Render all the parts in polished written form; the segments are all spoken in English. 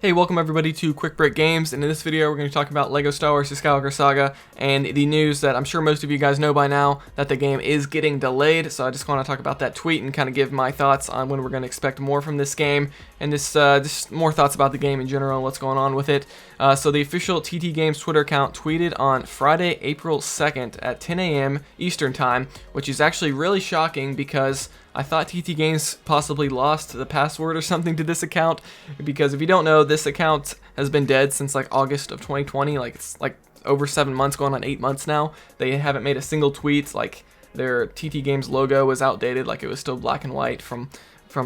Hey, welcome everybody to Quick Break Games, and in this video we're going to talk about LEGO Star Wars: The Skywalker Saga, and the news that I'm sure most of you guys know by now, that the game is getting delayed. So I just want to talk about that tweet and kind of give my thoughts on when we're going to expect more from this game, and just more thoughts about the game in general and what's going on with it. So the official TT Games Twitter account tweeted on Friday, April 2nd at 10 a.m. Eastern Time, which is actually really shocking because I thought TT Games possibly lost the password or something to this account, because if you don't know, this account has been dead since like August of 2020, it's like over 7 months, going on 8 months now. They haven't made a single tweet. Like, their TT Games logo was outdated, like it was still black and white from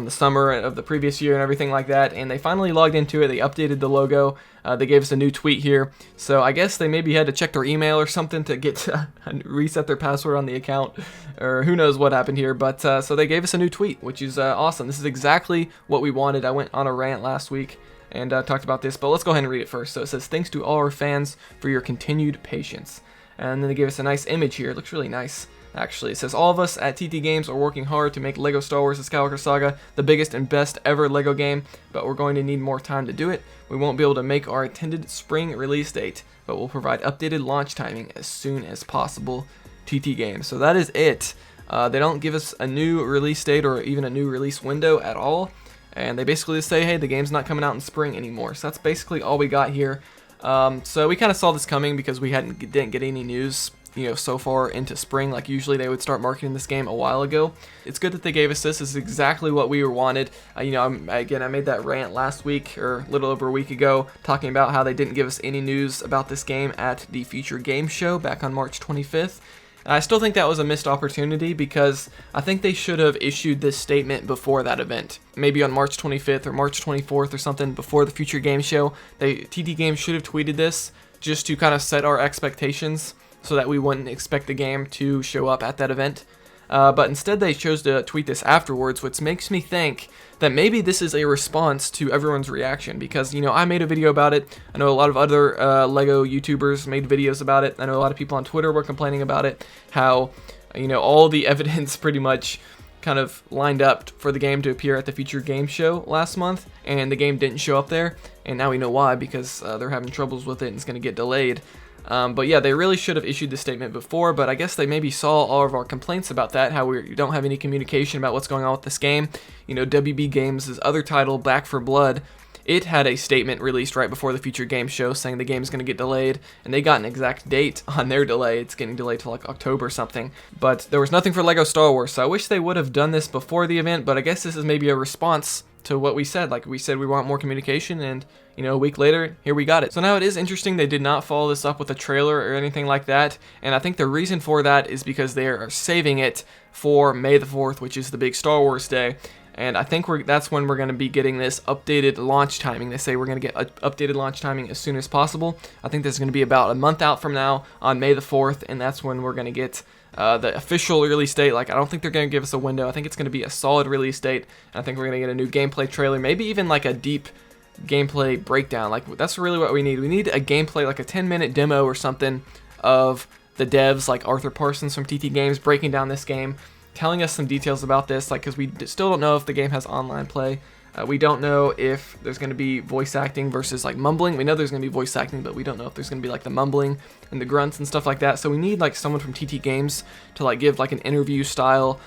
the summer of the previous year and everything like that, and they finally logged into it. They updated the logo. They gave us a new tweet here, so I guess they maybe had to check their email or something to get to reset their password on the account, or who knows what happened here, but so they gave us a new tweet, which is awesome. This is exactly what we wanted. I went on a rant last week and talked about this, but let's go ahead and read it first. So it says, "Thanks to all our fans for your continued patience." And then they gave us a nice image here. It looks really nice, actually. It says, "All of us at TT Games are working hard to make LEGO Star Wars: The Skywalker Saga the biggest and best ever LEGO game, but we're going to need more time to do it. We won't be able to make our intended spring release date, but we'll provide updated launch timing as soon as possible. TT Games." So that is it. They don't give us a new release date or even a new release window at all, and they basically just say, hey, the game's not coming out in spring anymore. So that's basically all we got here. So we kind of saw this coming because we didn't get any news, so far into spring. Like, usually they would start marketing this game a while ago. It's good that they gave us this. This is exactly what we wanted. I made that rant last week, or a little over a week ago, talking about how they didn't give us any news about this game at the Future Game Show back on March 25th. And I still think that was a missed opportunity, because I think they should have issued this statement before that event. Maybe on March 25th or March 24th or something, before the Future Game Show. TT Games should have tweeted this just to kind of set our expectations so that we wouldn't expect the game to show up at that event. But instead they chose to tweet this afterwards, which makes me think that maybe this is a response to everyone's reaction, because, I made a video about it. I know a lot of other LEGO YouTubers made videos about it. I know a lot of people on Twitter were complaining about it, how, all the evidence pretty much kind of lined up for the game to appear at the Future Game Show last month, and the game didn't show up there, and now we know why, because they're having troubles with it and it's going to get delayed. But yeah, they really should have issued the statement before, but I guess they maybe saw all of our complaints about that, how we don't have any communication about what's going on with this game. WB Games' other title, Back for Blood, it had a statement released right before the Future Game Show saying the game is going to get delayed, and they got an exact date on their delay. It's getting delayed to like October or something. But there was nothing for LEGO Star Wars, so I wish they would have done this before the event, but I guess this is maybe a response to what we said. Like, we said we want more communication, and a week later, here we got it. So now it is interesting they did not follow this up with a trailer or anything like that, and I think the reason for that is because they are saving it for May the 4th, which is the big Star Wars day, and I think that's when we're going to be getting this updated launch timing. They say we're going to get updated launch timing as soon as possible. I think this is going to be about a month out from now on May the 4th, and that's when we're going to get the official release date. Like, I don't think they're going to give us a window. I think it's going to be a solid release date, and I think we're going to get a new gameplay trailer, maybe even like a deep gameplay breakdown. Like, that's really what we need. We need a gameplay, like a 10-minute demo or something of the devs, like Arthur Parsons from TT Games, breaking down this game, telling us some details about this, like, because we still don't know if the game has online play. We don't know if there's going to be voice acting versus like mumbling. We know there's going to be voice acting, but we don't know if there's going to be like the mumbling and the grunts and stuff like that. So we need like someone from TT Games to like give like an interview style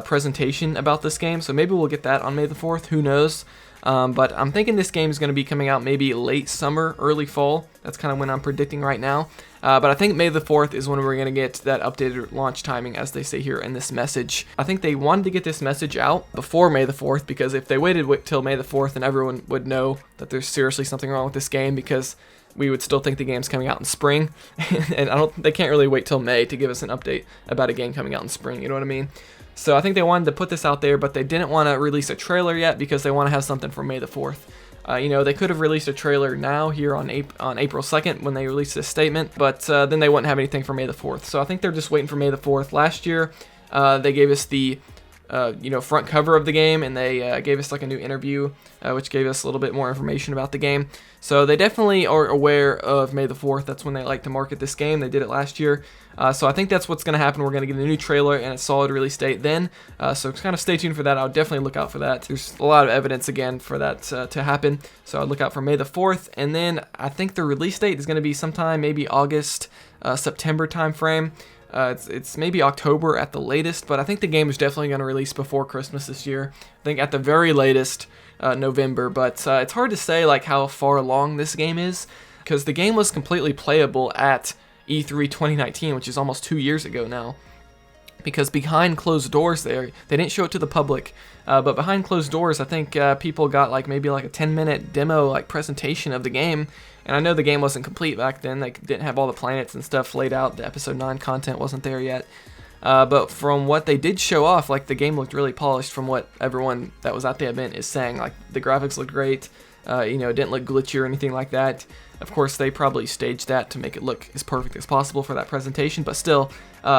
presentation about this game. So maybe we'll get that on May the 4th. Who knows? But I'm thinking this game is going to be coming out maybe late summer, early fall. That's kind of when I'm predicting right now. But I think May the 4th is when we're going to get that updated launch timing, as they say here in this message. I think they wanted to get this message out before May the 4th, because if they waited till May the 4th, then everyone would know that there's seriously something wrong with this game, because we would still think the game's coming out in spring. And they can't really wait till May to give us an update about a game coming out in spring, you know what I mean? So I think they wanted to put this out there, but they didn't want to release a trailer yet because they want to have something for May the 4th. They could have released a trailer now here on April 2nd when they released this statement, but then they wouldn't have anything for May the 4th. So I think they're just waiting for May the 4th. Last year, they gave us the front cover of the game, and they gave us like a new interview, which gave us a little bit more information about the game. So they definitely are aware of May the 4th. That's when they like to market this game. They did it last year. So I think that's what's going to happen. We're going to get a new trailer and a solid release date then. So kind of stay tuned for that. I'll definitely look out for that. There's a lot of evidence again for that to happen. So I'd look out for May the 4th. And then I think the release date is going to be sometime maybe August, September time frame. It's maybe October at the latest, but I think the game is definitely going to release before Christmas this year. I think at the very latest, November, but it's hard to say like how far along this game is, because the game was completely playable at E3 2019, which is almost 2 years ago now. Because behind closed doors they didn't show it to the public, but behind closed doors I think people got like maybe like a 10-minute demo like presentation of the game. And I know the game wasn't complete back then. They didn't have all the planets and stuff laid out. The episode 9 content wasn't there yet. But from what they did show off, like the game looked really polished from what everyone that was at the event is saying. Like the graphics looked great. It didn't look glitchy or anything like that. Of course, they probably staged that to make it look as perfect as possible for that presentation, but still,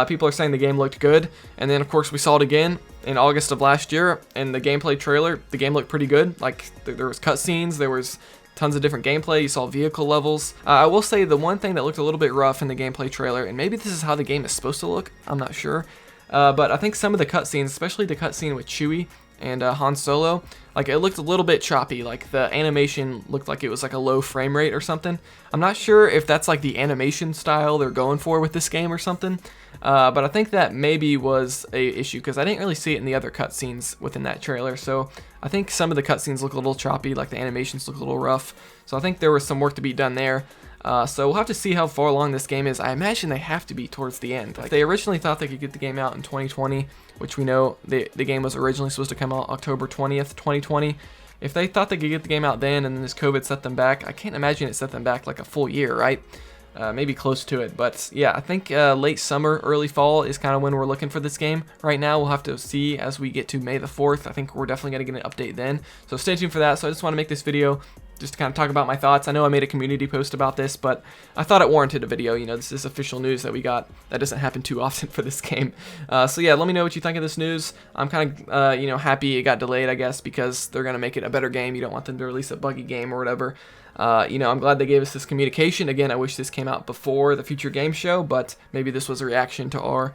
people are saying the game looked good. And then, of course, we saw it again in August of last year, and the gameplay trailer, the game looked pretty good. Like, there was cutscenes, there was tons of different gameplay, you saw vehicle levels. I will say the one thing that looked a little bit rough in the gameplay trailer, and maybe this is how the game is supposed to look, I'm not sure, but I think some of the cutscenes, especially the cutscene with Chewie and Han Solo, like it looked a little bit choppy. Like the animation looked like it was like a low frame rate or something. I'm not sure if that's like the animation style they're going for with this game or something, but I think that maybe was a issue because I didn't really see it in the other cutscenes within that trailer. So I think some of the cutscenes look a little choppy, like the animations look a little rough. So I think there was some work to be done there. So we'll have to see how far along this game is. I imagine they have to be towards the end. Like they originally thought they could get the game out in 2020, which we know the game was originally supposed to come out October 20th, 2020. If they thought they could get the game out then and then this COVID set them back, I can't imagine it set them back like a full year, right? Maybe close to it. But yeah, I think late summer, early fall is kind of when we're looking for this game. Right now, we'll have to see as we get to May the 4th. I think we're definitely going to get an update then. So stay tuned for that. So I just want to make this video just to kind of talk about my thoughts. I know I made a community post about this, but I thought it warranted a video. This is official news that we got. That doesn't happen too often for this game. So yeah, let me know what you think of this news. I'm kind of, happy it got delayed, I guess, because they're going to make it a better game. You don't want them to release a buggy game or whatever. I'm glad they gave us this communication. Again, I wish this came out before the Future Game Show, but maybe this was a reaction to our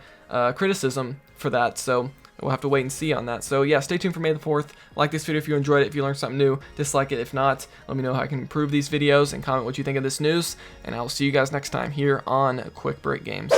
criticism for that. So we'll have to wait and see on that. So yeah, stay tuned for May the 4th. Like this video if you enjoyed it. If you learned something new, dislike it. If not, let me know how I can improve these videos and comment what you think of this news. And I will see you guys next time here on Quick Break Games.